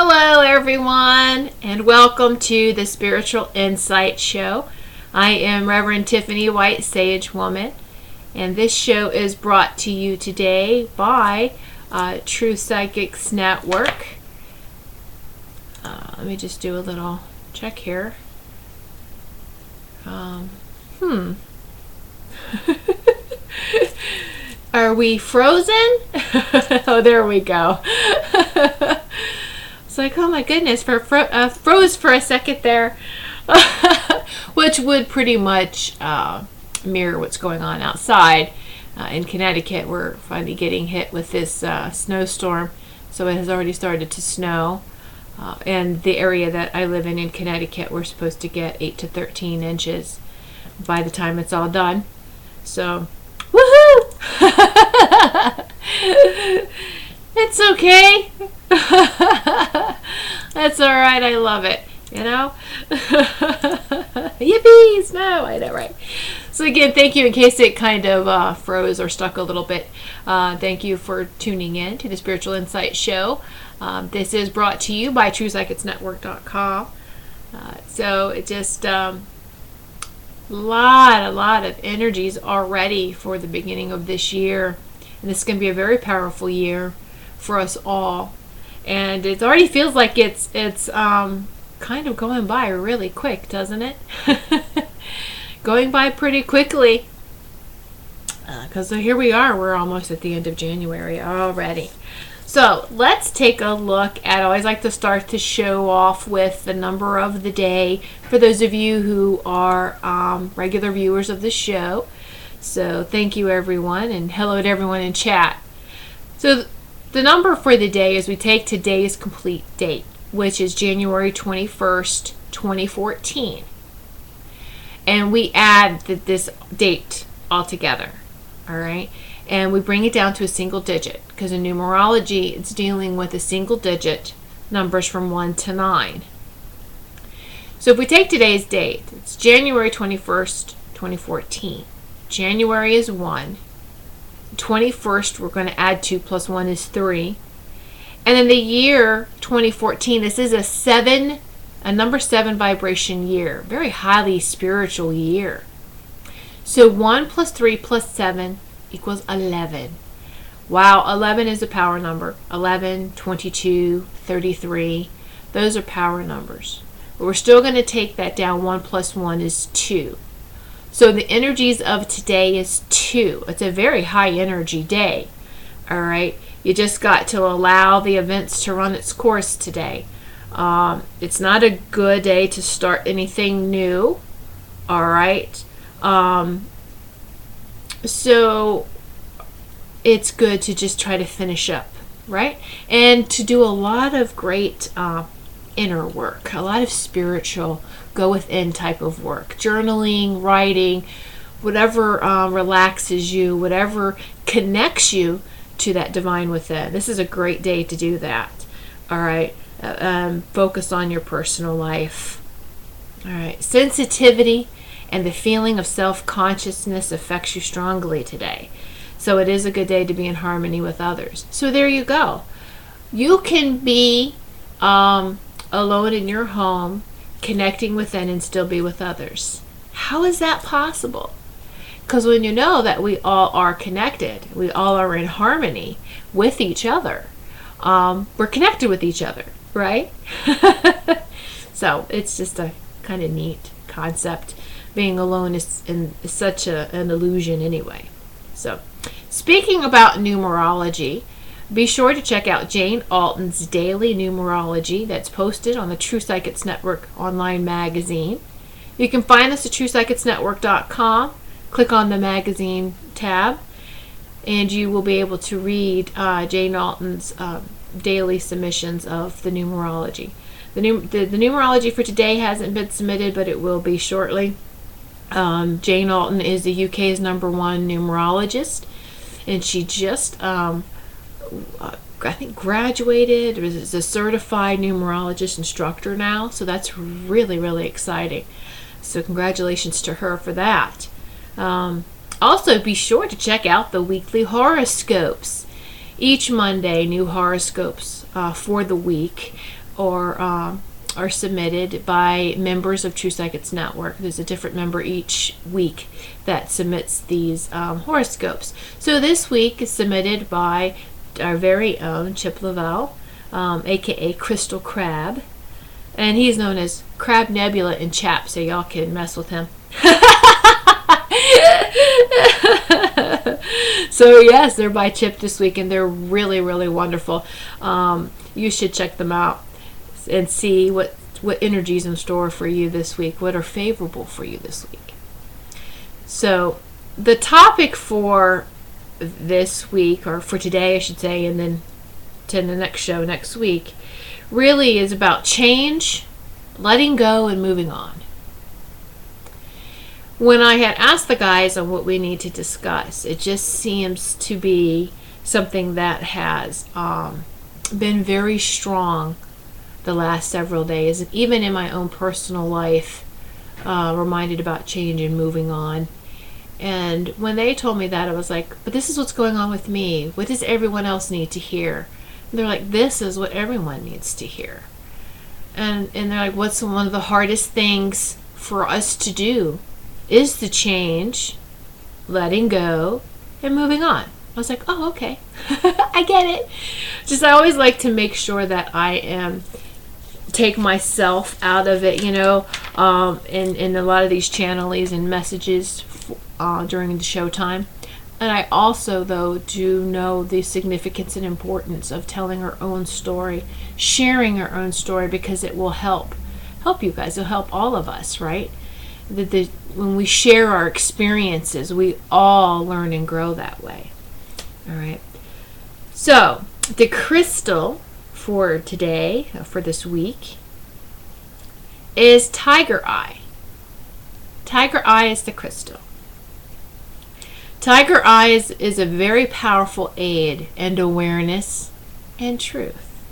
Hello, everyone, and welcome to the Spiritual Insight Show. I am Reverend Tiffany White, Sage Woman, and this show is brought to you today by True Psychics Network. Let me just do a little check here. Are we frozen? Oh, there we go. It's like, oh my goodness, froze for a second there, which would pretty much mirror what's going on outside in Connecticut. We're finally getting hit with this snowstorm, so it has already started to snow. And the area that I live in Connecticut, we're supposed to get 8 to 13 inches by the time it's all done. So, woohoo! It's okay. That's all right. I love it. You know? Yippee! Snow! I know, right? So again, thank you. In case it kind of froze or stuck a little bit, thank you for tuning in to the Spiritual Insight Show. This is brought to you by TruePsychicsNetwork.com. So it just a lot of energies already for the beginning of this year, and this is going to be a very powerful year for us all. And it already feels like it's kind of going by really quick, doesn't it? Going by pretty quickly. Because here we are, we're almost at the end of January already. So let's take a look at, I always like to start the show off with the number of the day for those of you who are regular viewers of the show. So thank you, everyone, and hello to everyone in chat. So the number for the day is we take today's complete date, which is January 21st, 2014. And we add this date all together, all right? And we bring it down to a single digit, because in numerology, it's dealing with a single digit, numbers from 1 to 9. So if we take today's date, it's January 21st, 2014. January is 1. 21st, we're going to add 2 plus 1 is 3. And then the year 2014, this is a number 7 vibration year, very highly spiritual year. So 1 plus 3 plus 7 equals 11. Wow, 11 is a power number. 11, 22, 33, those are power numbers. But we're still going to take that down. 1 plus 1 is 2. So the energies of today is 2. It's a very high energy day. All right. You just got to allow the events to run its course today. It's not a good day to start anything new. All right. So it's good to just try to finish up, right? And to do a lot of great inner work, a lot of spiritual go within type of work, journaling, writing, whatever relaxes you, whatever connects you to that divine within. This is a great day to do that. All right. Focus on your personal life. All right. Sensitivity and the feeling of self-consciousness affects you strongly today. So it is a good day to be in harmony with others. So there you go. You can be alone in your home, connecting within, and still be with others. How is that possible? Because when you know that we all are connected, we all are in harmony with each other, we're connected with each other, right? So it's just a kind of neat concept. Being alone is such an illusion anyway. So speaking about numerology, be sure to check out Jane Alton's daily numerology that's posted on the True Psychics Network online magazine. You can find us at TruePsychicsNetwork.com. Click on the magazine tab, and you will be able to read Jane Alton's daily submissions of the numerology. The numerology for today hasn't been submitted, but it will be shortly. Jane Alton is the UK's #1 numerologist, and she just I think graduated or is a certified numerologist instructor now, so that's really exciting. So congratulations to her for that. Also, be sure to check out the weekly horoscopes. Each Monday, new horoscopes for the week. are submitted by members of True Psychics Network. There's a different member each week that submits these horoscopes. So this week is submitted by our very own Chip Lavelle, aka Crystal Crab, and he's known as Crab Nebula in chat, so y'all can mess with him. So yes, they're by Chip this week, and they're really, really wonderful. You should check them out and see what energy's in store for you this week, what are favorable for you this week. So the topic for this week, or for today I should say, and then to the next show next week, really is about change, letting go, and moving on. When I had asked the guys on what we need to discuss, it just seems to be something that has been very strong the last several days, and even in my own personal life, reminded about change and moving on. And when they told me that, I was like, but this is what's going on with me. What does everyone else need to hear? And they're like, this is what everyone needs to hear. And they're like, what's one of the hardest things for us to do is the change, letting go, and moving on. I was like, oh, okay. I get it. Just I always like to make sure that I take myself out of it, in a lot of these channelings and messages during the show time. And I also, though, do know the significance and importance of telling our own story, sharing our own story, because it will help you guys. It'll help all of us, right? When we share our experiences, we all learn and grow that way. All right. So the crystal for today, for this week, is Tiger Eye. Tiger Eye is the crystal. Tiger Eye is a very powerful aid and awareness and truth.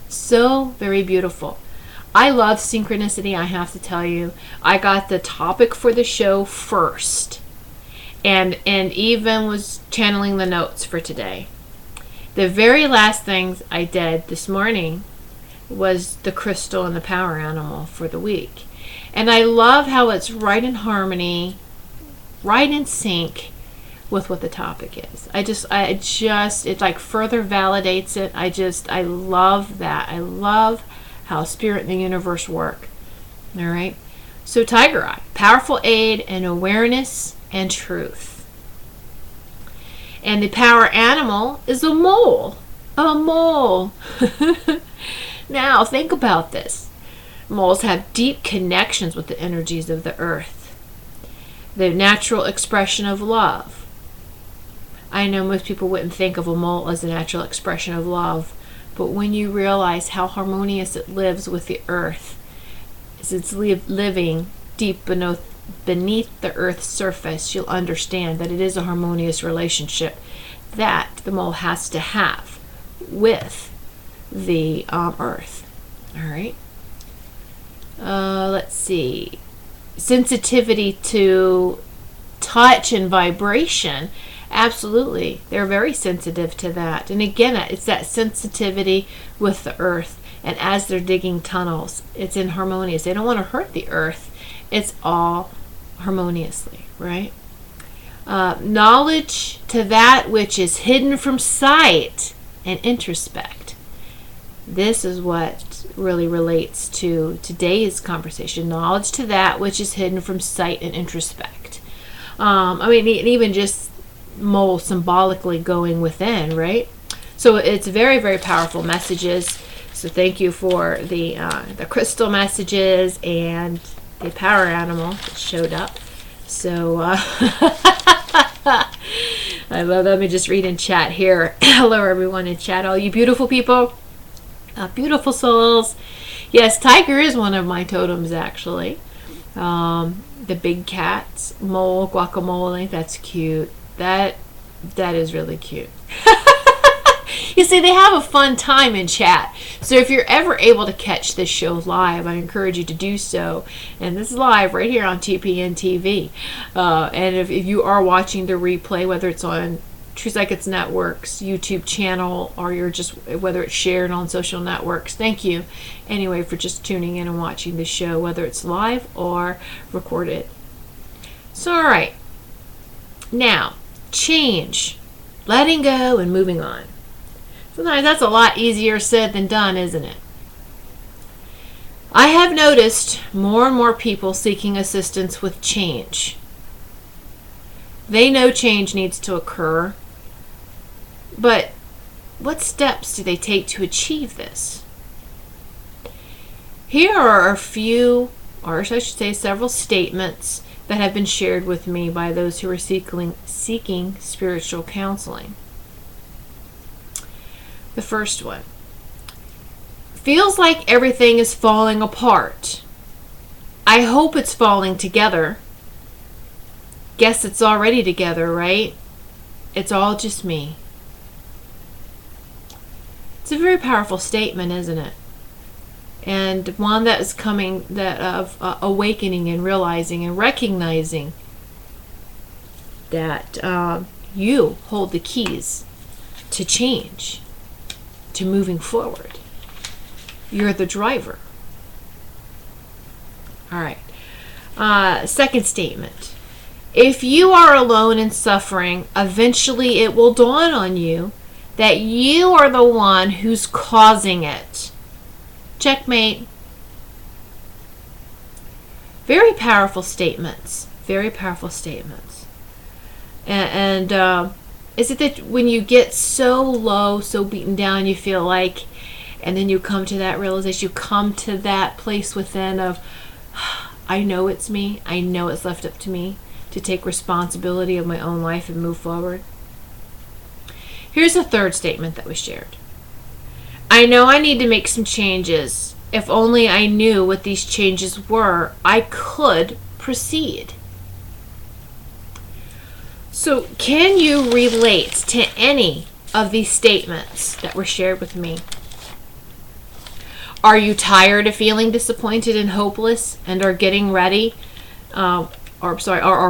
So very beautiful. I love synchronicity, I have to tell you. I got the topic for the show first, and even was channeling the notes for today. The very last things I did this morning was the crystal and the power animal for the week. And I love how it's right in harmony, right in sync with what the topic is. It like further validates it. I love that. I love how spirit and the universe work. All right. So Tiger Eye, powerful aid and awareness and truth. And the power animal is a mole. A mole. Now think about this. Moles have deep connections with the energies of the earth. The natural expression of love. I know most people wouldn't think of a mole as a natural expression of love, but when you realize how harmonious it lives with the earth, as it's living deep beneath the earth's surface, you'll understand that it is a harmonious relationship that the mole has to have with the earth. All right. Let's see. Sensitivity to touch and vibration. Absolutely. They're very sensitive to that. And again, it's that sensitivity with the earth. And as they're digging tunnels, it's in harmonious. They don't want to hurt the earth. It's all harmoniously, right? Knowledge to that which is hidden from sight and introspect. This is what really relates to today's conversation. Knowledge to that which is hidden from sight and introspect. Even just mole symbolically going within, right? So it's very, very powerful messages. So thank you for the crystal messages and the power animal that showed up. So I love that. Let me just read in chat here. Hello everyone in chat, all you beautiful people, beautiful souls. Yes, tiger is one of my totems actually. The big cats, mole, guacamole, that's cute. That is really cute. You see, they have a fun time in chat. So if you're ever able to catch this show live, I encourage you to do so. And this is live right here on TPN TV. And if you are watching the replay, whether it's on True Psychics Network's YouTube channel, or you're just, whether it's shared on social networks. Thank you anyway for just tuning in and watching the show, whether it's live or recorded. So, all right. Now, change. Letting go and moving on. Sometimes that's a lot easier said than done, isn't it? I have noticed more and more people seeking assistance with change. They know change needs to occur, but what steps do they take to achieve this? Here are a few, or I should say several statements that have been shared with me by those who are seeking spiritual counseling. The first one. Feels like everything is falling apart. I hope it's falling together. Guess it's already together, right? It's all just me. It's a very powerful statement, isn't it? And one that is coming, that of awakening and realizing and recognizing that you hold the keys to change, to moving forward. You're the driver. All right. Second statement. If you are alone and suffering, eventually it will dawn on you that you are the one who's causing it. Checkmate. Very powerful statements. Very powerful statements. And is it that when you get so low, so beaten down, you feel like, and then you come to that realization, you come to that place within of, I know it's me. I know it's left up to me to take responsibility of my own life and move forward. Here's a third statement that was shared. I know I need to make some changes. If only I knew what these changes were, I could proceed. So, can you relate to any of these statements that were shared with me? Are you tired of feeling disappointed and hopeless and are getting ready, are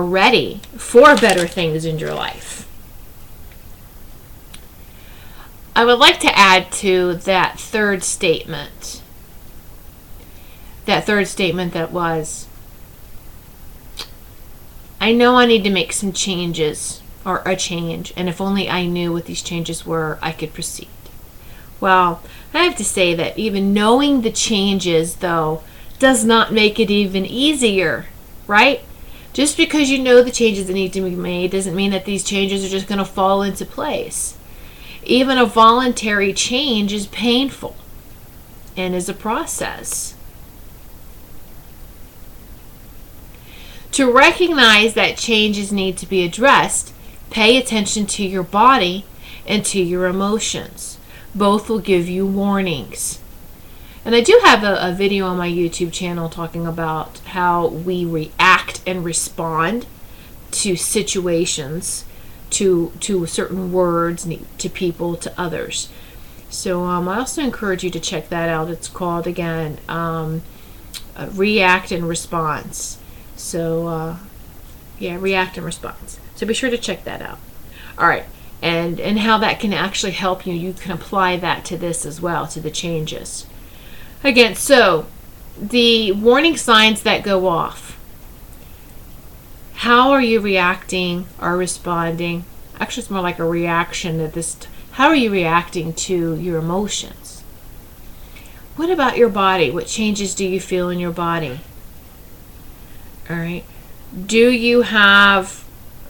ready for better things in your life? I would like to add to that third statement. That was, I know I need to make some changes, or a change, and if only I knew what these changes were, I could proceed. Well, I have to say that even knowing the changes, though, does not make it even easier, right? Just because you know the changes that need to be made doesn't mean that these changes are just going to fall into place. Even a voluntary change is painful and is a process. To recognize that changes need to be addressed, pay attention to your body and to your emotions. Both will give you warnings. And I do have a video on my YouTube channel talking about how we react and respond to situations, to certain words, to people, to others. So I also encourage you to check that out. It's called, again, React and Response. So, React and Response. So be sure to check that out. All right. And how that can actually help you. You can apply that to this as well, to the changes. Again, so the warning signs that go off. How are you reacting or responding? Actually, it's more like a reaction at this. How are you reacting to your emotions? What about your body? What changes do you feel in your body? All right. Do you have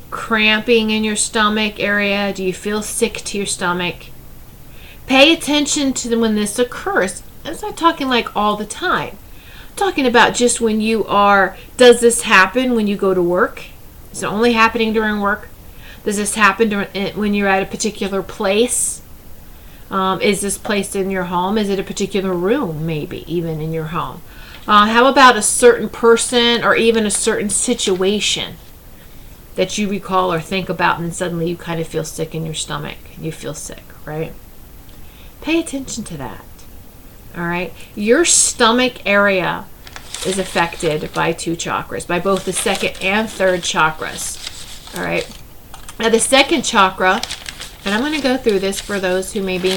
cramping in your stomach area? Do you feel sick to your stomach? Pay attention to when this occurs. I'm not talking like all the time. I'm talking about just when you are, does this happen when you go to work? Is it only happening during work? Does this happen when you're at a particular place? Is this place in your home? Is it a particular room, maybe, even in your home? How about a certain person or even a certain situation that you recall or think about, and suddenly you kind of feel sick in your stomach? You feel sick, right? Pay attention to that. All right? Your stomach area is affected by 2 chakras, by both the second and third chakras. All right? Now, the second chakra And I'm going to go through this for those who maybe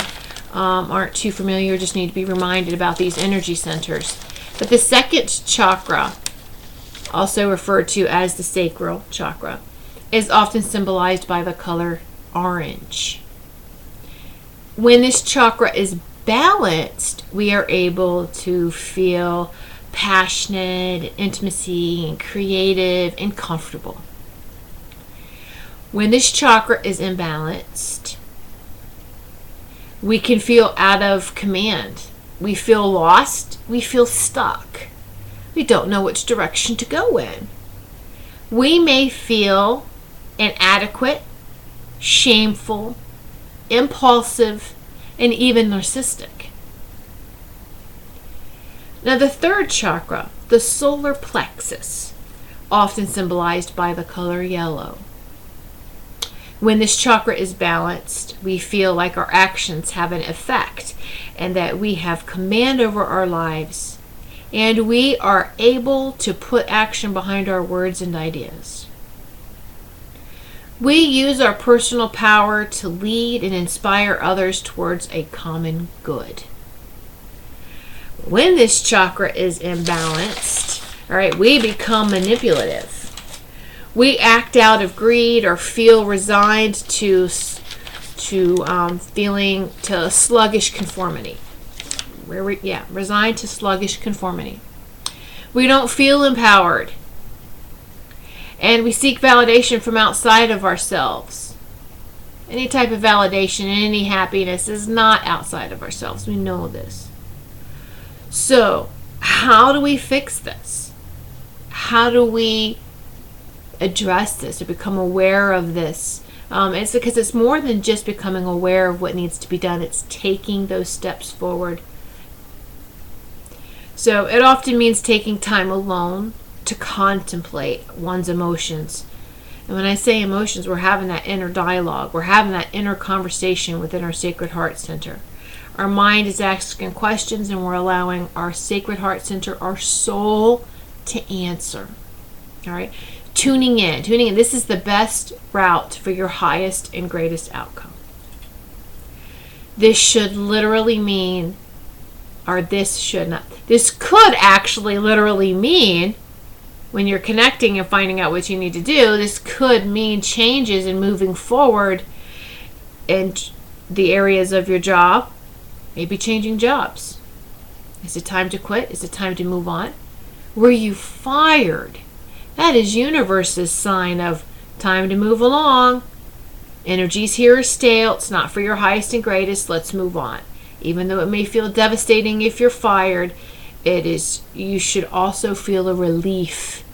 aren't too familiar, just need to be reminded about these energy centers. But the second chakra, also referred to as the sacral chakra, is often symbolized by the color orange. When this chakra is balanced, we are able to feel passionate, intimacy, and creative, and comfortable. When this chakra is imbalanced, we can feel out of command. We feel lost. We feel stuck. We don't know which direction to go in. We may feel inadequate, shameful, impulsive, and even narcissistic. Now, the third chakra, the solar plexus, often symbolized by the color yellow. When this chakra is balanced, we feel like our actions have an effect and that we have command over our lives, and we are able to put action behind our words and ideas. We use our personal power to lead and inspire others towards a common good. When this chakra is imbalanced, all right, we become manipulative. We act out of greed or feel resigned to feeling to sluggish conformity. Resigned to sluggish conformity. We don't feel empowered. And we seek validation from outside of ourselves. Any type of validation and any happiness is not outside of ourselves. We know this. So, how do we fix this? How do we address this or become aware of this? It's because it's more than just becoming aware of what needs to be done. It's taking those steps forward. So, it often means taking time alone to contemplate one's emotions. And when I say emotions, we're having that inner dialogue. We're having that inner conversation within our Sacred Heart Center. Our mind is asking questions, and we're allowing our Sacred Heart Center, our soul, to answer. All right? Tuning in. This is the best route for your highest and greatest outcome. This should literally mean, or this should not. This could actually literally mean, when you're connecting and finding out what you need to do, this could mean changes and moving forward in the areas of your job. Maybe changing jobs. Is it time to quit? Is it time to move on? Were you fired? That is universe's sign of time to move along. Energies here are stale. It's not for your highest and greatest. Let's move on. Even though it may feel devastating if you're fired, you should also feel a relief.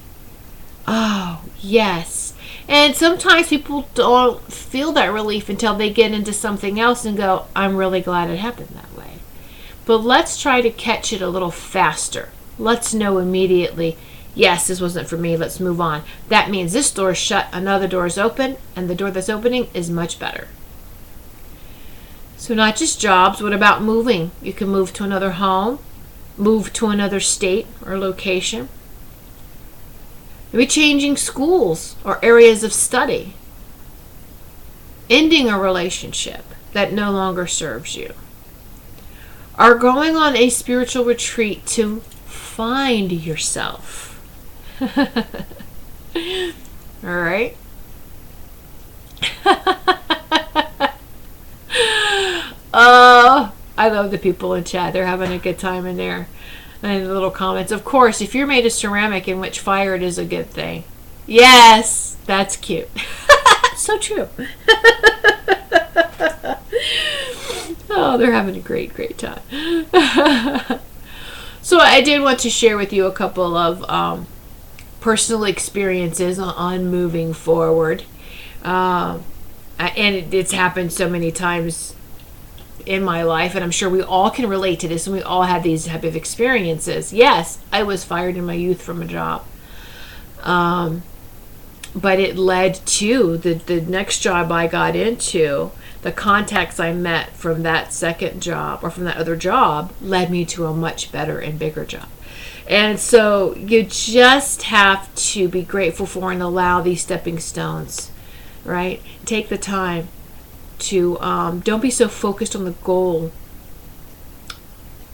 Oh, yes. And sometimes people don't feel that relief until they get into something else and go, I'm really glad it happened that way. But let's try to catch it a little faster. Let's know immediately, yes, this wasn't for me, let's move on. That means this door is shut, another door is open, and the door that's opening is much better. So not just jobs, what about moving? You can move to another home, move to another state or location. Maybe changing schools or areas of study. Ending a relationship that no longer serves you. Or going on a spiritual retreat to find yourself. All right? I love the people in chat. They're having a good time in there. And the little comments. Of course, if you're made of ceramic, in which fire it is a good thing. Yes, that's cute. So true. Oh, they're having a great time. So I did want to share with you a couple of personal experiences on moving forward. And it's happened so many times in my life, and I'm sure we all can relate to this, and we all have these type of experiences. Yes, I was fired in my youth from a job. But it led to the next job I got into. The contacts I met from that second job or from that other job led me to a much better and bigger job. And so you just have to be grateful for and allow these stepping stones, right? Take the time don't be so focused on the goal,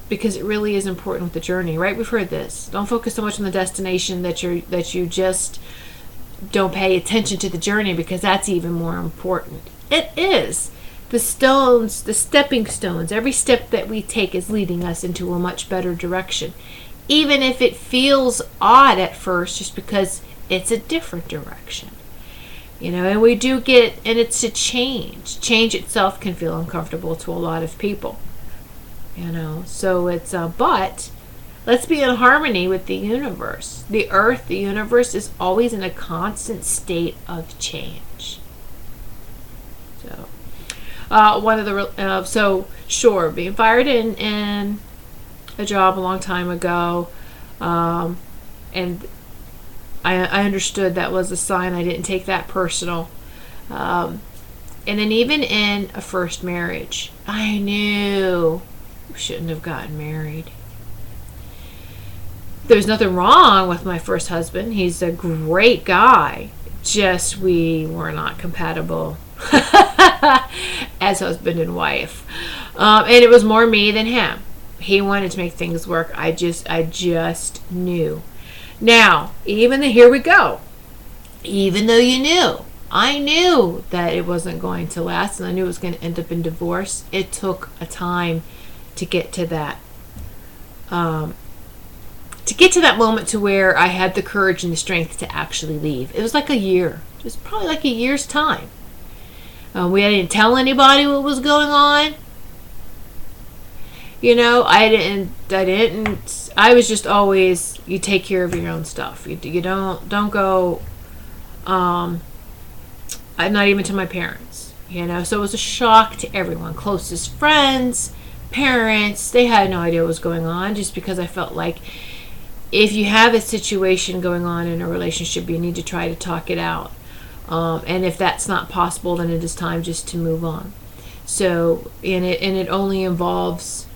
because it really is important with the journey, right? We've heard this. Don't focus so much on the destination that you just don't pay attention to the journey, because that's even more important. It is. The stones, the stepping stones, every step that we take is leading us into a much better direction. Even if it feels odd at first, just because it's a different direction. And we do and it's a change. Change itself can feel uncomfortable to a lot of people. So it's, but let's be in harmony with the universe. The earth, the universe is always in a constant state of change. So, being fired in a job a long time ago, and I understood that was a sign. I didn't take that personal. And then even in a first marriage, I knew we shouldn't have gotten married. There's nothing wrong with my first husband. He's a great guy. Just we were not compatible as husband and wife. And it was more me than him. He wanted to make things work. I just knew. Now, here we go. Even though you knew, I knew that it wasn't going to last, and I knew it was going to end up in divorce. It took a time to get to that. To get to that moment to where I had the courage and the strength to actually leave. It was like a year. It was probably like a year's time. We didn't tell anybody what was going on. I didn't. I was just always, you take care of your own stuff. You don't go. I'm not even to my parents. So it was a shock to everyone, closest friends, parents. They had no idea what was going on, just because I felt like if you have a situation going on in a relationship, you need to try to talk it out. And if that's not possible, then it is time just to move on. So, it only involves,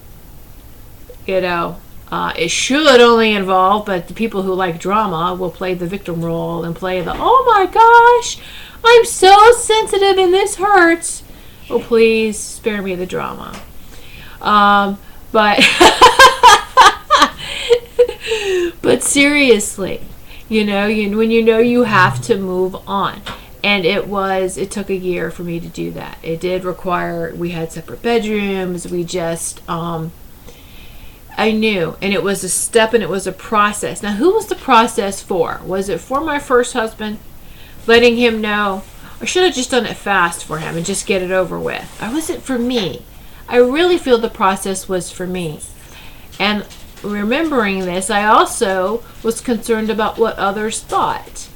it should only involve, but the people who like drama will play the victim role and play the, oh my gosh, I'm so sensitive and this hurts. Oh, please spare me the drama. But but seriously, when you have to move on. And it took a year for me to do that. It did require, we had separate bedrooms. We just, I knew, and it was a step and it was a process. Now, who was the process for? Was it for my first husband, letting him know, or should I have just done it fast for him and just get it over with? Or was it for me? I really feel the process was for me. And remembering this, I also was concerned about what others thought.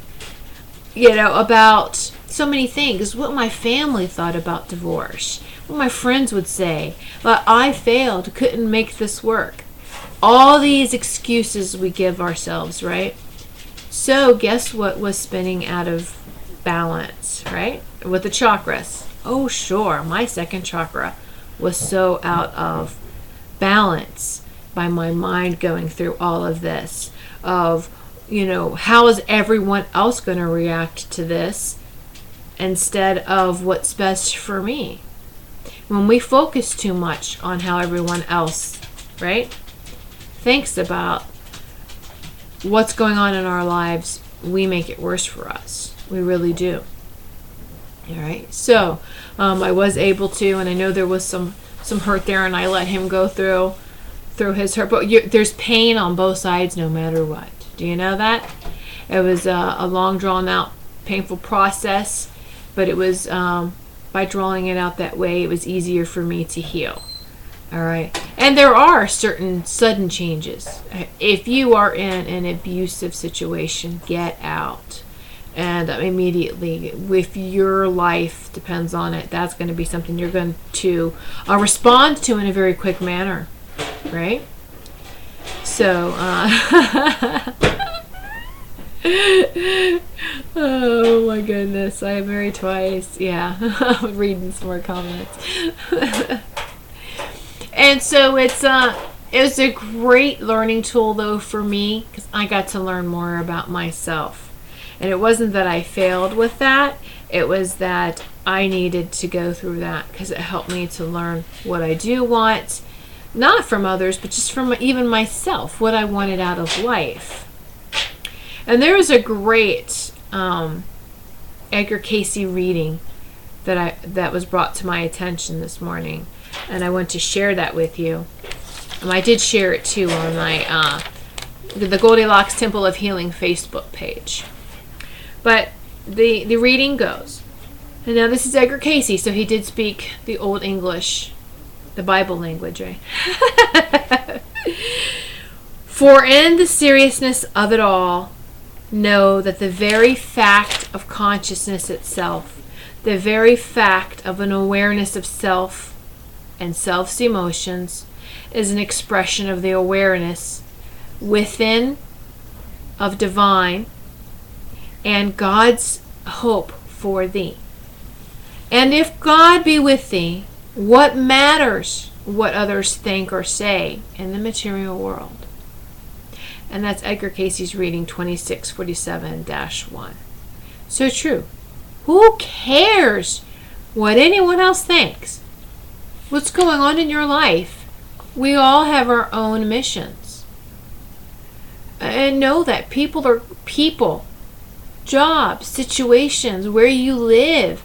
About so many things. What my family thought about divorce. What my friends would say. But I failed. Couldn't make this work. All these excuses we give ourselves, right? So guess what was spinning out of balance, right? With the chakras. Oh, sure. My second chakra was so out of balance by my mind going through all of this. Of, how is everyone else going to react to this instead of what's best for me? When we focus too much on how everyone else, right, thinks about what's going on in our lives, we make it worse for us. We really do. All right. So I was able to, and I know there was some hurt there, and I let him go through his hurt. But there's pain on both sides no matter what. Do you know that? It was a long, drawn-out, painful process, but it was by drawing it out that way, it was easier for me to heal. All right. And there are certain sudden changes. If you are in an abusive situation, get out. And immediately, if your life depends on it, that's going to be something you're going to respond to in a very quick manner. Right? So, oh my goodness, I am married twice. Yeah, I'm reading some more comments. And so it was a great learning tool though for me, because I got to learn more about myself. And it wasn't that I failed with that. It was that I needed to go through that because it helped me to learn what I do want, not from others, but just from even myself, what I wanted out of life. And there was a great Edgar Cayce reading that was brought to my attention this morning, and I want to share that with you. I did share it too on my the Goldilocks Temple of Healing Facebook page. But the reading goes, and now this is Edgar Cayce, so he did speak the Old English, the Bible language, right? For in the seriousness of it all, know that the very fact of consciousness itself, the very fact of an awareness of self and self's emotions, is an expression of the awareness within of divine and God's hope for thee. And if God be with thee, what matters what others think or say in the material world? And that's Edgar Cayce's reading 2647-1. So true. Who cares what anyone else thinks? What's going on in your life? We all have our own missions. And know that people are people. Jobs, situations, where you live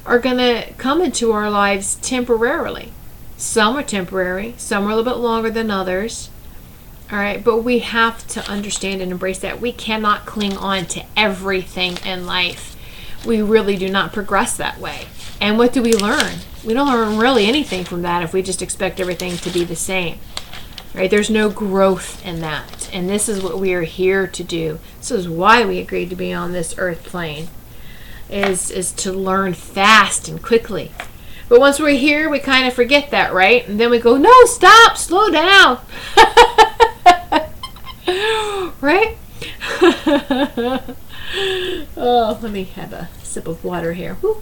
are going to come into our lives temporarily. Some are temporary, some are a little bit longer than others. All right, but we have to understand and embrace that. We cannot cling on to everything in life. We really do not progress that way. And what do we learn? We don't learn really anything from that if we just expect everything to be the same. Right? There's no growth in that. And this is what we are here to do. This is why we agreed to be on this earth plane, is to learn fast and quickly. But once we're here, we kind of forget that, right? And then we go, no, stop, slow down. Right? Oh, let me have a sip of water here. Woo.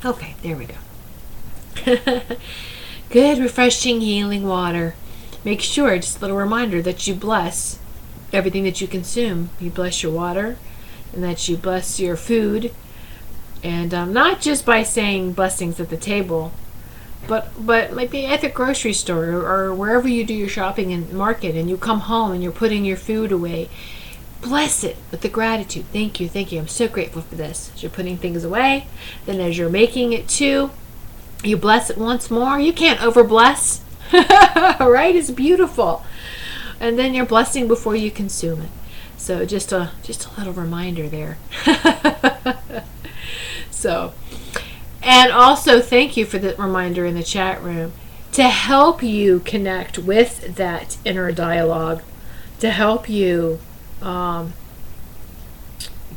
Okay, there we go. Good, refreshing, healing water. Make sure, just a little reminder, that you bless everything that you consume. You bless your water, and that you bless your food. And not just by saying blessings at the table, but maybe at the grocery store or wherever you do your shopping and market, and you come home and you're putting your food away. Bless it with the gratitude. Thank you. I'm so grateful for this. As you're putting things away, then as you're making it too, you bless it once more. You can't over bless. Right? It's beautiful. And then you're blessing before you consume it. So just a little reminder there. So, and also thank you for the reminder in the chat room to help you connect with that inner dialogue, to help you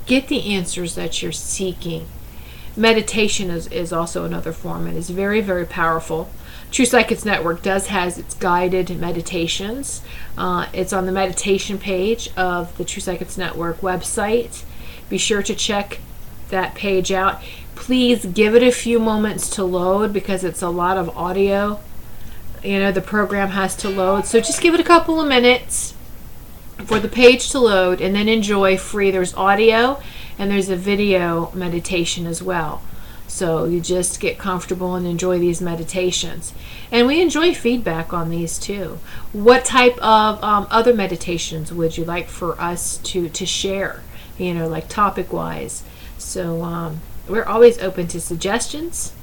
get the answers that you're seeking. Meditation is also another form, and is very, very powerful. True Psychics Network has its guided meditations. It's on the meditation page of the True Psychics Network website. Be sure to check that page out. Please give it a few moments to load because it's a lot of audio. The program has to load. So just give it a couple of minutes for the page to load, and then enjoy free. There's audio and there's a video meditation as well. So you just get comfortable and enjoy these meditations. And we enjoy feedback on these too. What type of other meditations would you like for us to share, like topic-wise? So we're always open to suggestions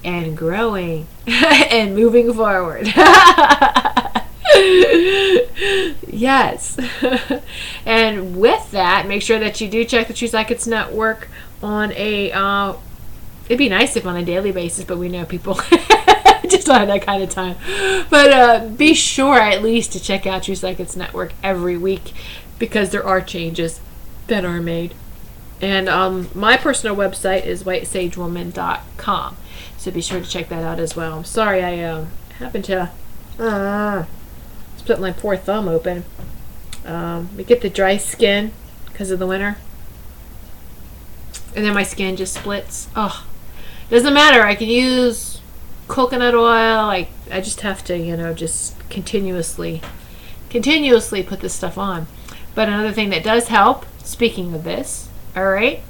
and growing and moving forward. Yes. And with that, make sure that you do check the True Psychics Network on a it'd be nice if on a daily basis, but we know people just don't have that kind of time. But be sure at least to check out True Psychics Network every week, because there are changes that are made. And my personal website is whitesagewoman.com, so be sure to check that out as well. I'm sorry, I happened to split my poor thumb open. We get the dry skin because of the winter, and then my skin just splits. Oh, doesn't matter. I can use coconut oil, like I just have to, just continuously put this stuff on. But another thing that does help, speaking of this, all right,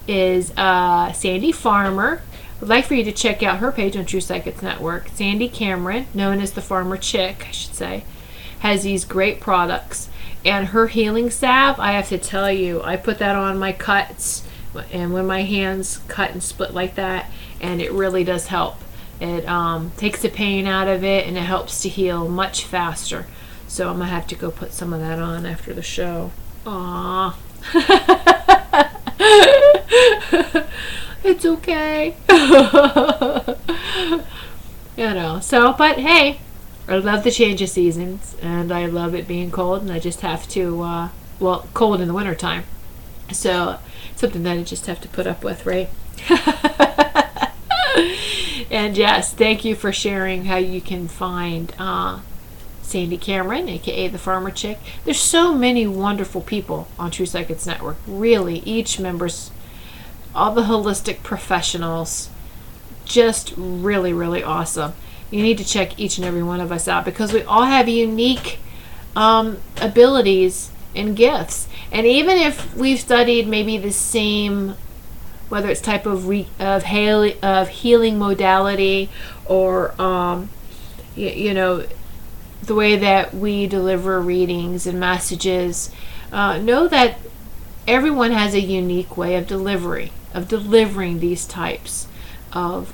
is Sandy Farmer. I'd like for you to check out her page on True Psychics Network. Sandy Cameron, known as the Farmer Chick, I should say, has these great products. And her healing salve, I have to tell you, I put that on my cuts and when my hands cut and split like that, and it really does help. It takes the pain out of it, and it helps to heal much faster. So I'm going to have to go put some of that on after the show. Aww. It's okay. But hey, I love the change of seasons, and I love it being cold, and I just have to, cold in the wintertime. So, something that I just have to put up with, right? And yes, thank you for sharing how you can find Sandy Cameron, aka the Farmer Chick. There's so many wonderful people on True Psychics Network. Really, each member's, all the holistic professionals, just really, really awesome. You need to check each and every one of us out because we all have unique abilities and gifts. And even if we've studied maybe the same, whether it's type of healing modality or the way that we deliver readings and messages, know that everyone has a unique way of delivering these types of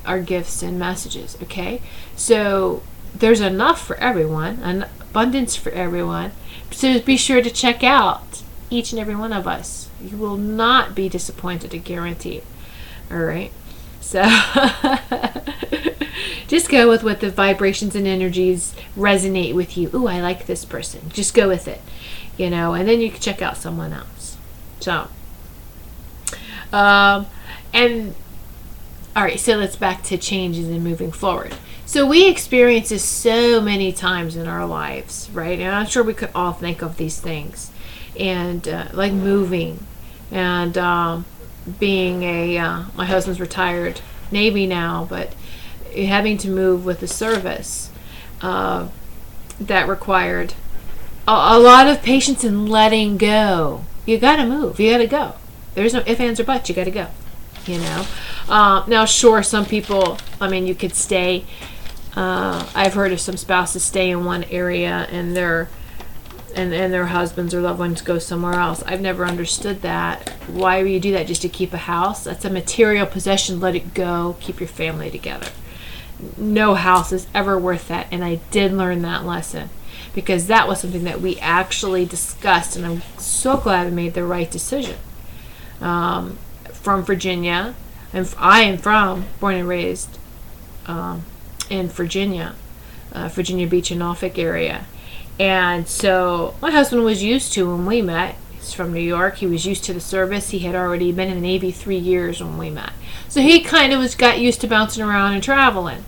our gifts and messages. Okay, so there's enough for everyone, an abundance for everyone. So be sure to check out each and every one of us. You will not be disappointed, I guarantee it. All right, so just go with what the vibrations and energies resonate with you. Ooh, I like this person. Just go with it, and then you can check out someone else. So, and all right, so let's back to changes and moving forward. So we experience this so many times in our lives, right? And I'm sure we could all think of these things, and like moving, and being my husband's retired Navy now, but having to move with the service that required a lot of patience and letting go. You got to move. You got to go. There's no ifs, ands, or buts. You got to go. Now, sure, some people, you could stay. I've heard of some spouses stay in one area and their husbands or loved ones go somewhere else. I've never understood that. Why would you do that? Just to keep a house? That's a material possession. Let it go. Keep your family together. No house is ever worth that. And I did learn that lesson because that was something that we actually discussed, and I'm so glad I made the right decision. From Virginia, and I am born and raised in Virginia Beach and Norfolk area. And so my husband was used to, when we met, he's from New York, he was used to the service. He had already been in the Navy 3 years when we met. So he kind of got used to bouncing around and traveling.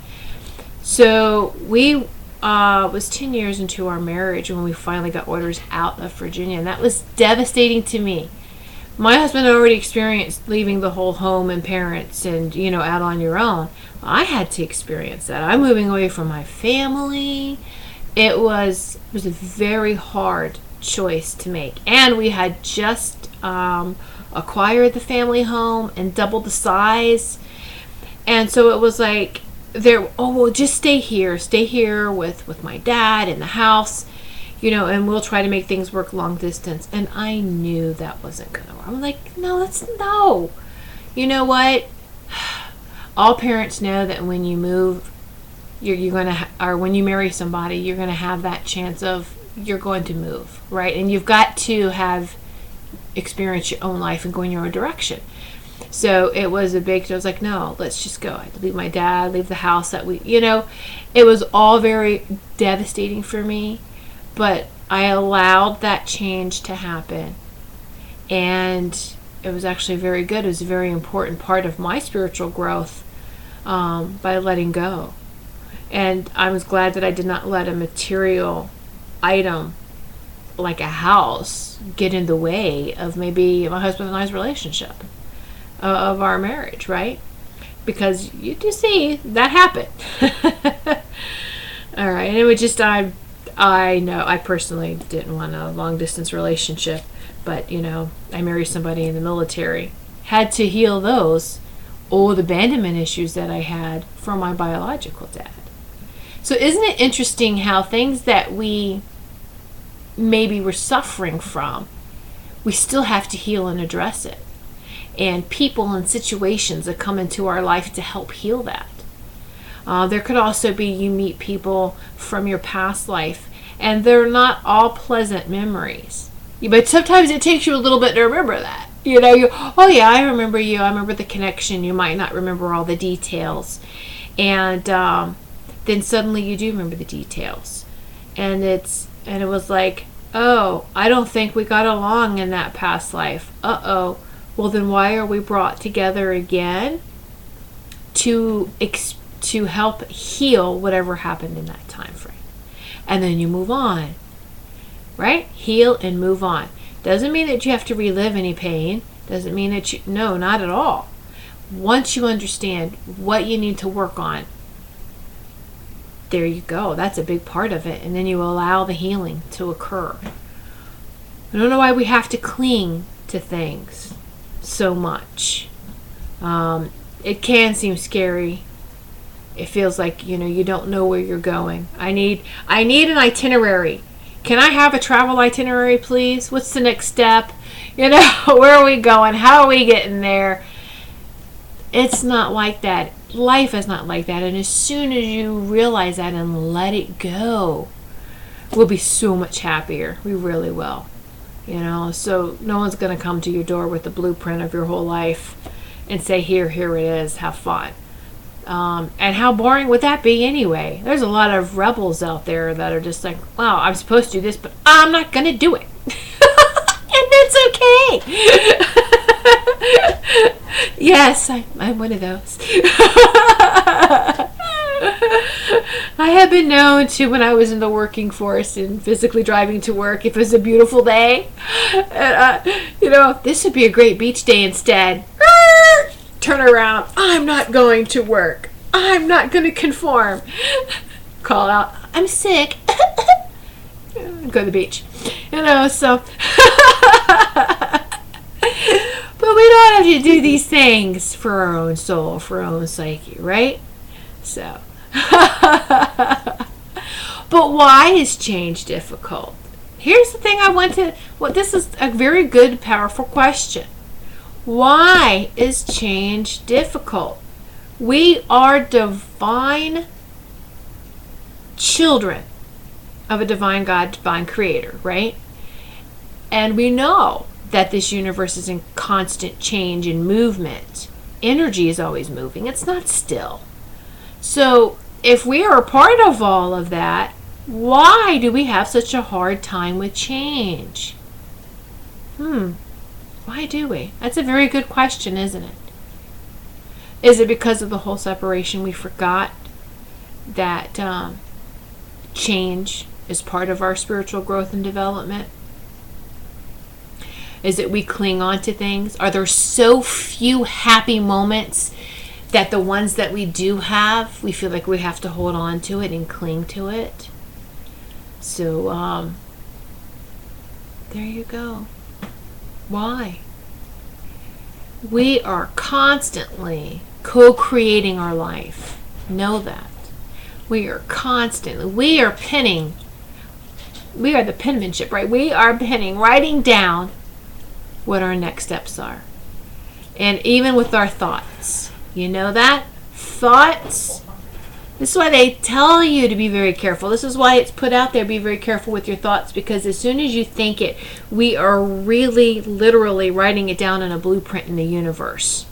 So we was 10 years into our marriage when we finally got orders out of Virginia. And that was devastating to me. My husband had already experienced leaving the whole home and parents and, out on your own. I had to experience that. I'm moving away from my family. It was a very hard choice to make. And we had just acquired the family home and doubled the size. And so it was like, just stay here with my dad in the house. And we'll try to make things work long distance. And I knew that wasn't going to work. I'm like, no. You know what? All parents know that when you move, you're going to, or when you marry somebody, you're going to have that chance of, you're going to move, right? And you've got to have experienced your own life and go in your own direction. So it was I was like, no, let's just go. I had to leave my dad, leave the house that it was all very devastating for me. But I allowed that change to happen, and it was actually very good. It was a very important part of my spiritual growth by letting go. And I was glad that I did not let a material item like a house get in the way of maybe my husband and I's relationship, of our marriage, right? Because you do see that happen. All right. And it would just, I know I personally didn't want a long distance relationship, but I married somebody in the military. Had to heal those old abandonment issues that I had from my biological dad. So isn't it interesting how things that we maybe were suffering from, we still have to heal and address it. And people and situations that come into our life to help heal that. There could also be you meet people from your past life, and they're not all pleasant memories. But sometimes it takes you a little bit to remember that. Oh yeah, I remember you. I remember the connection. You might not remember all the details. And then suddenly you do remember the details. And it was like, oh, I don't think we got along in that past life. Uh-oh. Well, then why are we brought together again? To help heal whatever happened in that time frame. And then you move on. Right? Heal and move on. Doesn't mean that you have to relive any pain. Doesn't mean that no, not at all. Once you understand what you need to work on, there you go. That's a big part of it. And then you allow the healing to occur. I don't know why we have to cling to things so much. It can seem scary. It feels like, you don't know where you're going. I need an itinerary. Can I have a travel itinerary, please? What's the next step? Where are we going? How are we getting there? It's not like that. Life is not like that. And as soon as you realize that and let it go, we'll be so much happier. We really will. So no one's going to come to your door with the blueprint of your whole life and say, here it is, have fun. And how boring would that be anyway? There's a lot of rebels out there that are just like, wow, I'm supposed to do this, but I'm not going to do it. And that's okay. Yes, I'm one of those. I have been known to, when I was in the working force and physically driving to work, if it was a beautiful day, this would be a great beach day instead. Turn around. I'm not going to work. I'm not going to conform. Call out, I'm sick. Go to the beach. So. But we don't have to do these things for our own soul, for our own psyche, right? So. But why is change difficult? Here's the thing this is a very good, powerful question. Why is change difficult? We are divine children of a divine God, divine creator, right? And we know that this universe is in constant change and movement. Energy is always moving. It's not still. So if we are a part of all of that, why do we have such a hard time with change? Why do we? That's a very good question, isn't it? Is it because of the whole separation we forgot that change is part of our spiritual growth and development? Is it we cling on to things? Are there so few happy moments that the ones that we do have, we feel like we have to hold on to it and cling to it? So, there you go. Why? We are constantly co-creating our life. Know that. We are the penmanship, right? We are writing down what our next steps are. And even with our thoughts. You know that? Thoughts. This is why they tell you to be very careful. This is why it's put out there, be very careful with your thoughts, because as soon as you think it, we are really literally writing it down in a blueprint in the universe.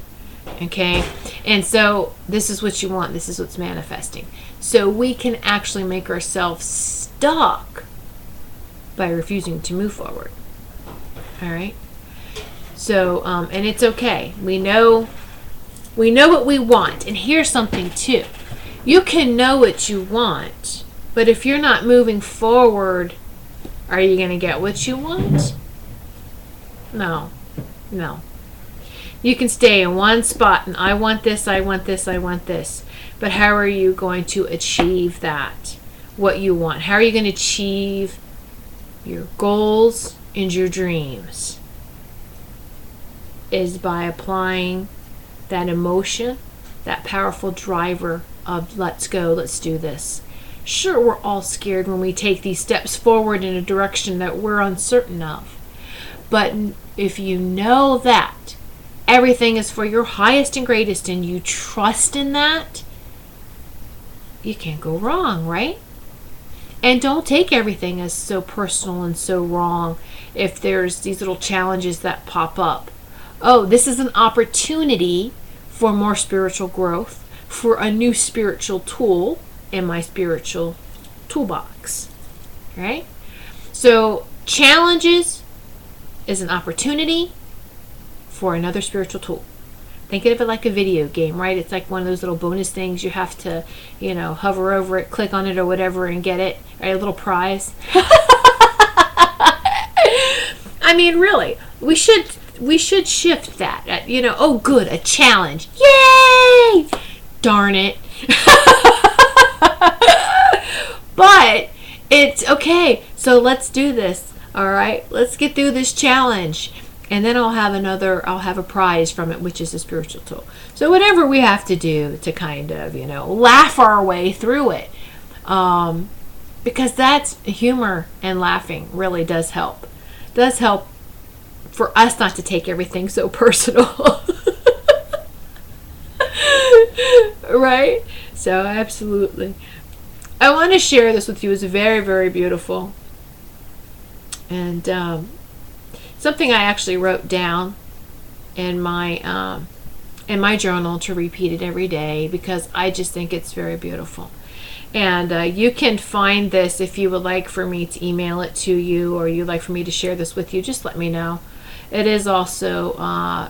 Okay? And so this is what you want. This is what's manifesting. So we can actually make ourselves stuck by refusing to move forward. All right? So, and it's okay. We know what we want. And here's something too. You can know what you want, but if you're not moving forward, are you going to get what you want? No. You can stay in one spot and I want this, I want this, I want this. But how are you going to achieve that? what you want? How are you going to achieve your goals and your dreams? Is by applying that emotion, that powerful driver of let's go, let's do this. Sure, we're all scared when we take these steps forward in a direction that we're uncertain of. But if you know that everything is for your highest and greatest and you trust in that, you can't go wrong, right? And don't take everything as so personal and so wrong if there's these little challenges that pop up. Oh, this is an opportunity for more spiritual growth, for a new spiritual tool in my spiritual toolbox, right? So challenges is an opportunity for another spiritual tool. Think of it like a video game, right? It's like one of those little bonus things you have to, hover over it, click on it or whatever and get it, right? A little prize. I mean, really, we should shift that. Oh, good, a challenge. Yay! Darn it. But it's okay. So let's do this. All right, let's get through this challenge. And then I'll have a prize from it, which is a spiritual tool. So whatever we have to do to kind of, laugh our way through it. Because that's humor and laughing really does help. Does help for us not to take everything so personal. Right? So absolutely. I want to share this with you. It's very, very beautiful. And something I actually wrote down in my journal to repeat it every day because I just think it's very beautiful. And you can find this if you would like for me to email it to you or you'd like for me to share this with you. Just let me know. It is also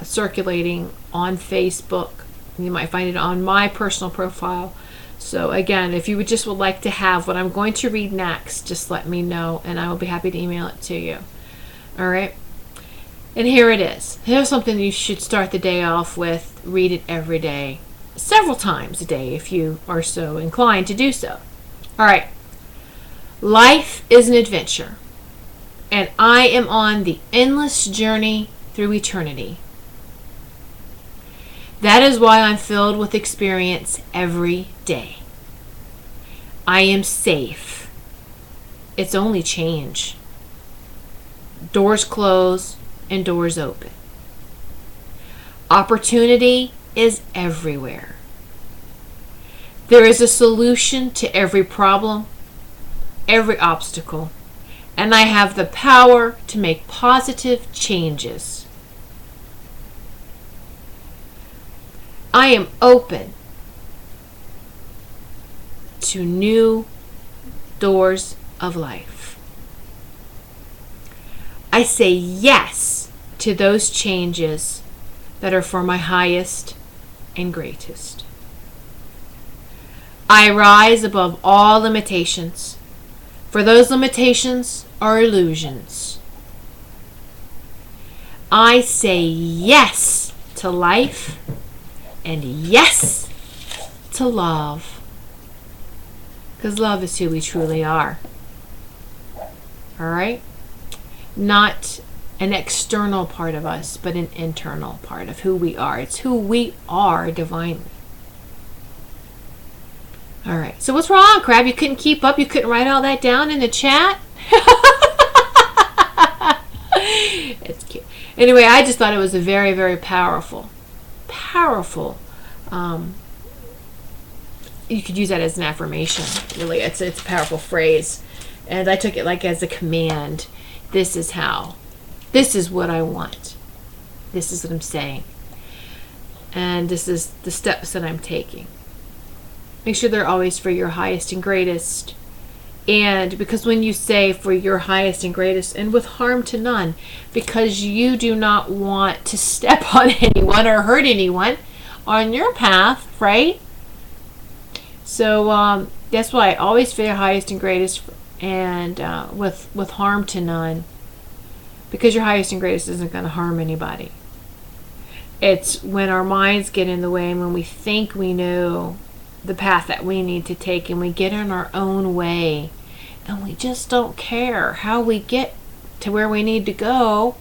circulating on Facebook. You might find it on my personal profile. So again, if you would like to have what I'm going to read next, just let me know and I will be happy to email it to you. All right. And here it is. Here's something you should start the day off with. Read it every day, several times a day if you are so inclined to do so. All right. Life is an adventure, and I am on the endless journey through eternity. That is why I'm filled with experience every day. I am safe. It's only change. Doors close and doors open. Opportunity is everywhere. There is a solution to every problem, every obstacle, and I have the power to make positive changes. I am open to new doors of life. I say yes to those changes that are for my highest and greatest. I rise above all limitations, for those limitations are illusions. I say yes to life and yes to love, because love is who we truly are. All right? Not an external part of us, but an internal part of who we are. It's who we are divinely. All right. So what's wrong, Crab? You couldn't keep up? You couldn't write all that down in the chat? It's cute. Anyway, I just thought it was a very, very powerful. You could use that as an affirmation. Really, it's a powerful phrase. And I took it like as a command. This is how. This is what I want. This is what I'm saying. And this is the steps that I'm taking. Make sure they're always for your highest and greatest. And because when you say for your highest and greatest and with harm to none, because you do not want to step on anyone or hurt anyone on your path, right? So that's why I always for your highest and greatest and with harm to none. Because your highest and greatest isn't going to harm anybody. It's when our minds get in the way and when we think we know the path that we need to take, and we get in our own way, and we just don't care how we get to where we need to go,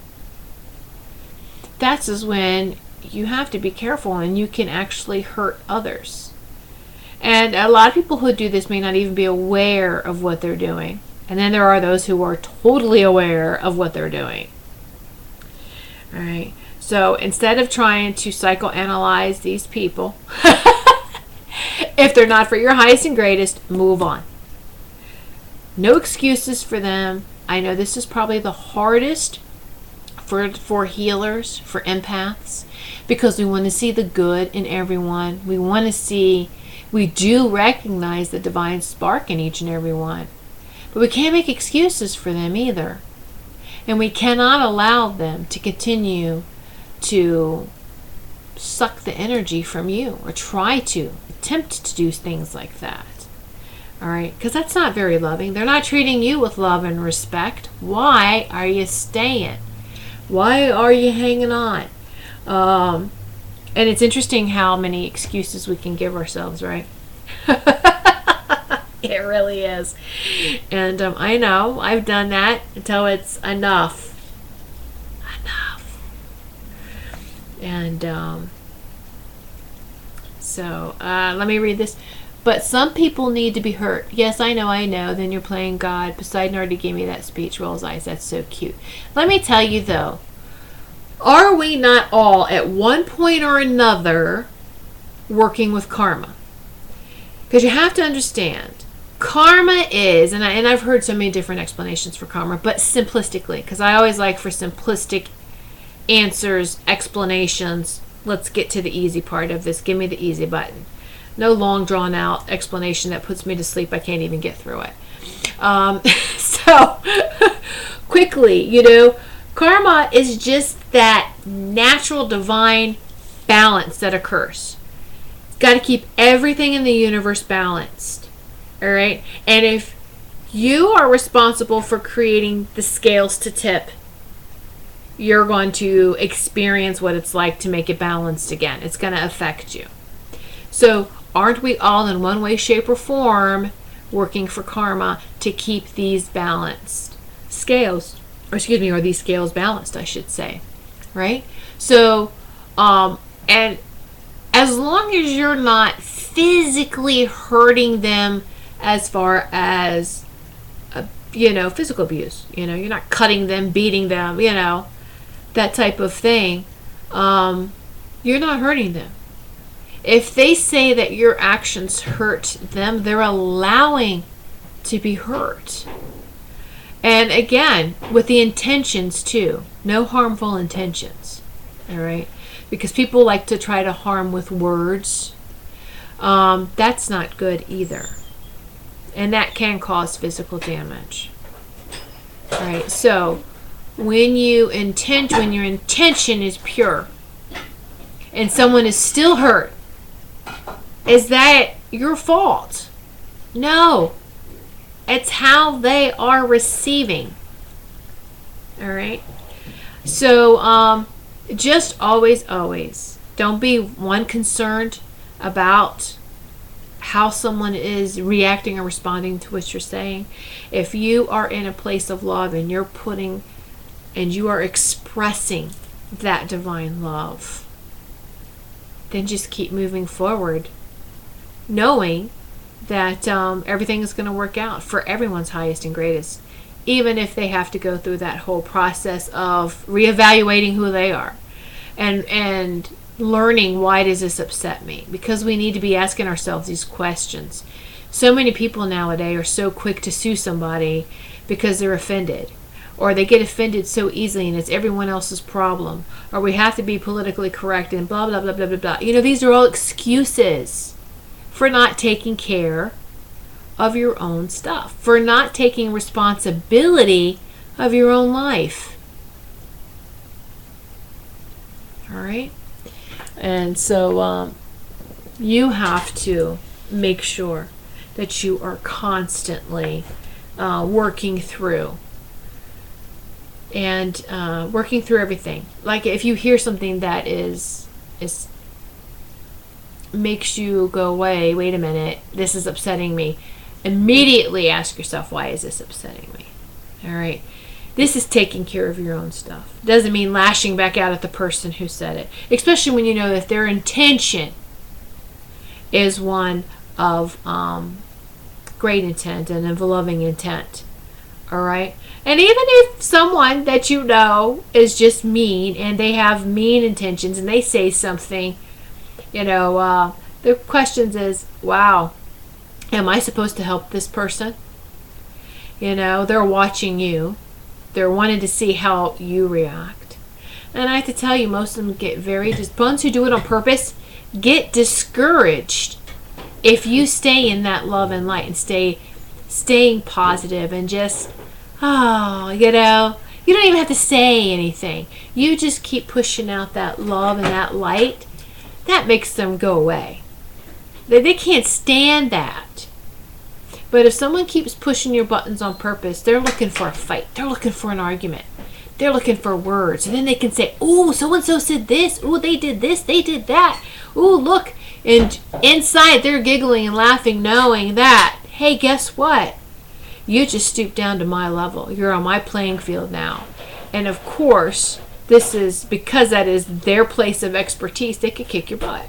that's is when you have to be careful, and you can actually hurt others. And a lot of people who do this may not even be aware of what they're doing. And then there are those who are totally aware of what they're doing. All right. So instead of trying to psychoanalyze these people, if they're not for your highest and greatest, move on. No excuses for them. I know this is probably the hardest for healers, for empaths, because we want to see the good in everyone. We do recognize the divine spark in each and every one. But we can't make excuses for them either. And we cannot allow them to continue to suck the energy from you, or try to attempt to do things like that. All right? Because that's not very loving. They're not treating you with love and respect. Why are you staying? Why are you hanging on? And it's interesting how many excuses we can give ourselves, right? It really is. And I know I've done that until it's enough. And so let me read this. But some people need to be hurt. Yes, I know. Then you're playing God. Poseidon already gave me that speech. Rolls eyes. That's so cute. Let me tell you, though. Are we not all, at one point or another, working with karma? Because you have to understand, karma is, and I've heard so many different explanations for karma, but simplistically, because I always like for simplistic answers, explanations. Let's get to the easy part of this. Give me the easy button. No long drawn out explanation that puts me to sleep. I can't even get through it. So quickly, karma is just that natural divine balance that occurs. Got to keep everything in the universe balanced. All right? And if you are responsible for creating the scales to tip, you're going to experience what it's like to make it balanced again. It's going to affect you. So aren't we all in one way, shape, or form working for karma to keep these balanced scales? Or these scales balanced, I should say. Right? So, and as long as you're not physically hurting them as far as, physical abuse, you're not cutting them, beating them, that type of thing, you're not hurting them. If they say that your actions hurt them, they're allowing to be hurt. And again, with the intentions too. No harmful intentions. All right? Because people like to try to harm with words. That's not good either. And that can cause physical damage. All right? So, when your intention is pure and someone is still hurt, is that your fault? No. It's how they are receiving. All right? So, just always, don't be concerned about how someone is reacting or responding to what you're saying. If you are in a place of love and you are expressing that divine love, then just keep moving forward, knowing that everything is going to work out for everyone's highest and greatest, even if they have to go through that whole process of reevaluating who they are and learning, why does this upset me? Because we need to be asking ourselves these questions. So many people nowadays are so quick to sue somebody because they're offended, or they get offended so easily and it's everyone else's problem, or we have to be politically correct and blah, blah, blah, blah, blah, blah. These are all excuses for not taking care of your own stuff, for not taking responsibility of your own life. All right? And so you have to make sure that you are constantly working through everything. Like if you hear something that is makes you go, wait a minute, this is upsetting me, immediately ask yourself, why is this upsetting me? All right. This is taking care of your own stuff. Doesn't mean lashing back out at the person who said it, especially when you know that their intention is one of great intent and of loving intent. All right. And even if someone that you know is just mean and they have mean intentions and they say something, the question is, wow, am I supposed to help this person? They're watching you. They're wanting to see how you react. And I have to tell you, most of them get ones who do it on purpose get discouraged if you stay in that love and light and staying positive and just, you don't even have to say anything. You just keep pushing out that love and that light. That makes them go away. They can't stand that. But if someone keeps pushing your buttons on purpose, they're looking for a fight. They're looking for an argument. They're looking for words. And then they can say, "Ooh, so-and-so said this. Ooh, they did this. They did that. Ooh, look." And inside, they're giggling and laughing, knowing that, hey, guess what? You just stooped down to my level. You're on my playing field now. And of course, this is because that is their place of expertise. They could kick your butt.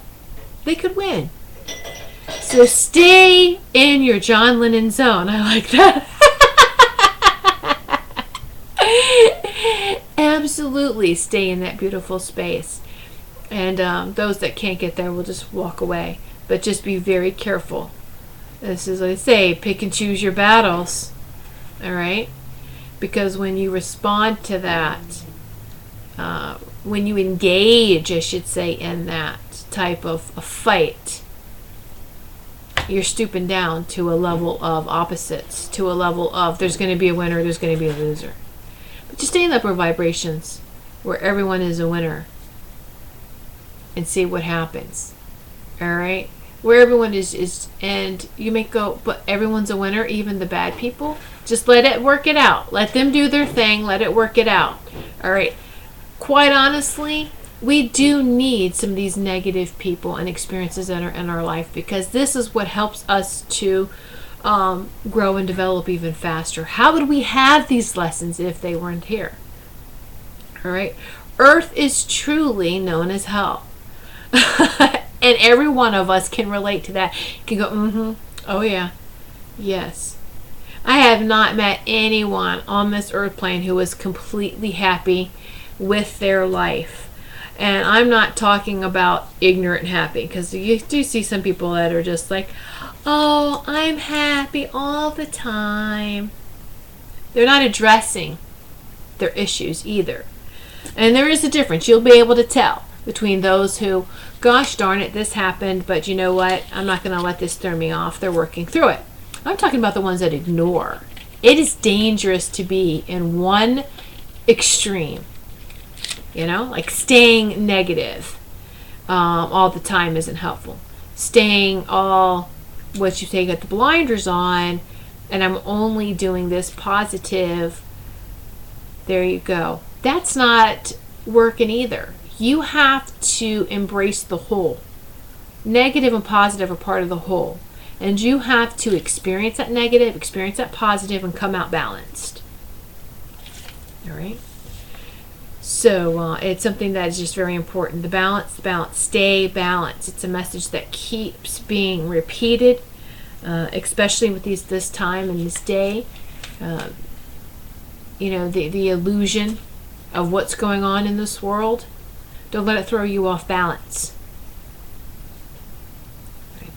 They could win. So stay in your John Lennon zone. I like that. Absolutely stay in that beautiful space. And those that can't get there will just walk away. But just be very careful. This is what I say, pick and choose your battles. All right? Because when you respond to that, when you engage, I should say, in that type of a fight, you're stooping down to a level of opposites, to a level of there's going to be a winner, there's going to be a loser. But just stay in the upper vibrations where everyone is a winner and see what happens. All right? Where everyone is, and you may go, but everyone's a winner, even the bad people. Just let it work it out. Let them do their thing. Let it work it out. All right? Quite honestly, we do need some of these negative people and experiences that are in our life, because this is what helps us to grow and develop even faster. How would we have these lessons if they weren't here? All right? Earth is truly known as hell. And every one of us can relate to that. Can go, oh yeah, yes. I have not met anyone on this earth plane who is completely happy with their life. And I'm not talking about ignorant happy, because you do see some people that are just like, oh, I'm happy all the time. They're not addressing their issues either. And there is a difference. You'll be able to tell between those who, gosh darn it, this happened, but you know what? I'm not going to let this throw me off. They're working through it. I'm talking about the ones that ignore. It is dangerous to be in one extreme. Like staying negative all the time isn't helpful. Staying what you say, got the blinders on, and I'm only doing this positive. There you go. That's not working either. You have to embrace the whole. Negative and positive are part of the whole. And you have to experience that negative, experience that positive, and come out balanced. All right? So it's something that is just very important. The balance, stay balanced. It's a message that keeps being repeated, especially with this time and this day. The illusion of what's going on in this world. Don't let it throw you off balance.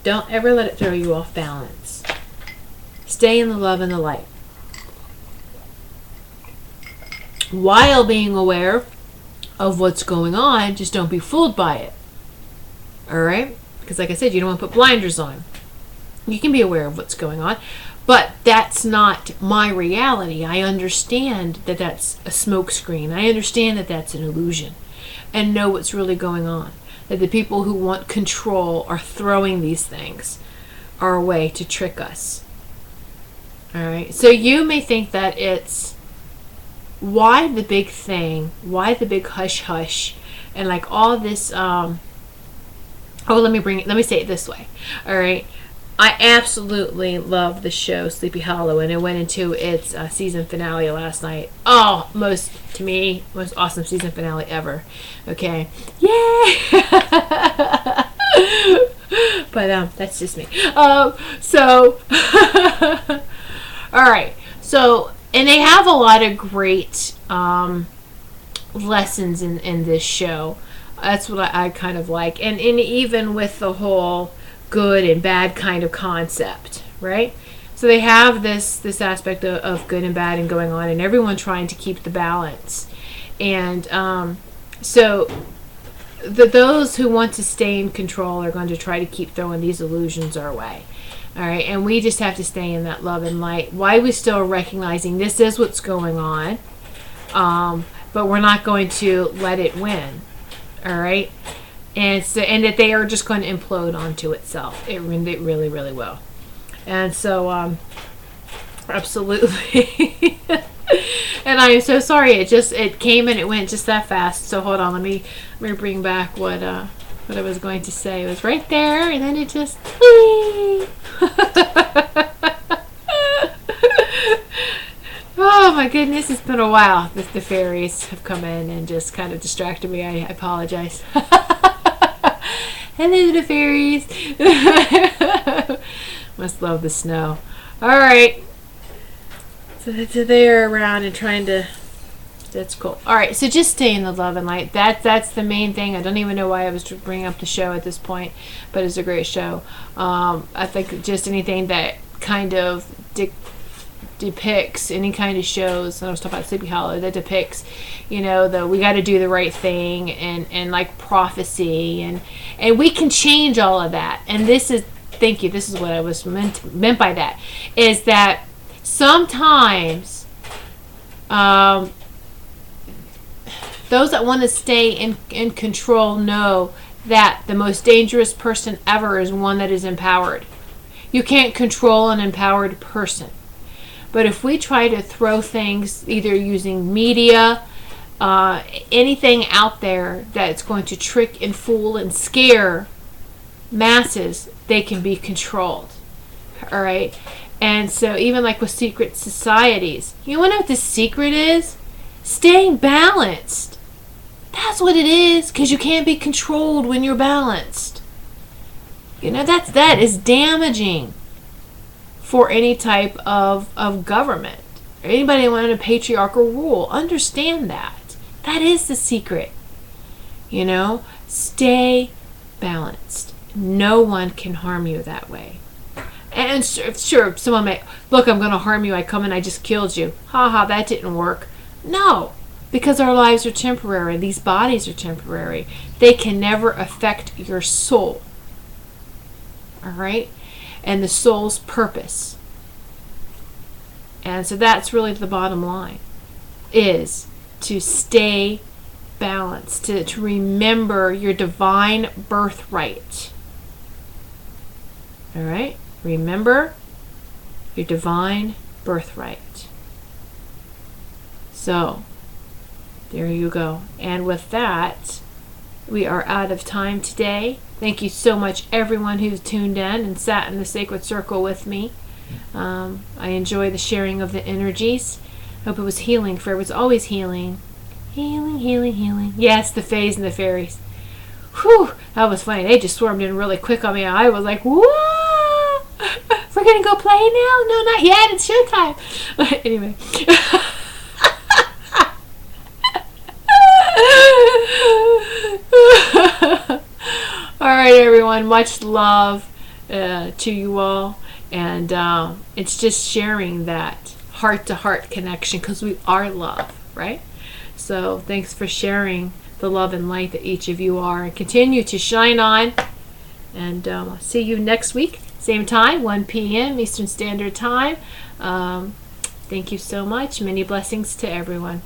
Don't ever let it throw you off balance. Stay in the love and the light. While being aware of what's going on, just don't be fooled by it. All right? Because like I said, you don't want to put blinders on. You can be aware of what's going on, but that's not my reality. I understand that that's a smokescreen. I understand that that's an illusion, and know what's really going on. That the people who want control are throwing these things our way to trick us. All right? So you may think that it's, why the big thing? Why the big hush hush? And like all this Oh, let me say it this way. All right. I absolutely love the show Sleepy Hollow, and it went into its season finale last night. Oh, to me, most awesome season finale ever. Okay. Yay! But that's just me. So, all right. So, and they have a lot of great lessons in this show. That's what I kind of like. And even with the whole good and bad kind of concept, right? So they have this aspect of good and bad and going on, and everyone trying to keep the balance. And so those who want to stay in control are going to try to keep throwing these illusions our way. All right, and we just have to stay in that love and light. Why we still recognizing this is what's going on, but we're not going to let it win. All right, and that they are just going to implode onto itself. It really, really will. And so, absolutely. And I am so sorry. It came and it went just that fast. So hold on, let me bring back what I was going to say. It was right there, and then it just. Oh my goodness, it's been a while. The fairies have come in and just kind of distracted me. I apologize. Hello, the fairies. Must love the snow. All right. So they're around and trying to. That's cool. All right. So just stay in the love and light. That's the main thing. I don't even know why I was bringing up the show at this point, but it's a great show. I think just anything that kind of depicts any kind of shows, and I was talking about Sleepy Hollow, that depicts, we got to do the right thing, and like prophecy, and we can change all of that. And this is what I was meant by that, is that sometimes those that want to stay in control know that the most dangerous person ever is one that is empowered. You can't control an empowered person. But if we try to throw things, either using media, anything out there that's going to trick and fool and scare masses, they can be controlled. All right? And so even like with secret societies, you want to know what the secret is? Staying balanced. That's what it is, because you can't be controlled when you're balanced. That is damaging for any type of government. Anybody wanting a patriarchal rule, understand that. That is the secret. Stay balanced. No one can harm you that way. And sure, someone may, look, I'm going to harm you. I come and I just killed you. Ha, that didn't work. No, because our lives are temporary. These bodies are temporary. They can never affect your soul. All right? And the soul's purpose. And so that's really the bottom line, is to stay balanced, to remember your divine birthright. All right? Remember your divine birthright. So, there you go. And with that, we are out of time today. Thank you so much, everyone who's tuned in and sat in the sacred circle with me. I enjoy the sharing of the energies. Hope it was healing, for it was always healing. Healing, healing, healing. Yes, the fays and the fairies. Whew, that was funny. They just swarmed in really quick on me. I was like, whoa! We're going to go play now? No, not yet. It's showtime. Anyway. All right, everyone. Much love to you all. And it's just sharing that heart-to-heart connection, because we are love, right? So thanks for sharing the love and light that each of you are. And continue to shine on. And I'll see you next week. Same time, 1 p.m. Eastern Standard Time. Thank you so much. Many blessings to everyone.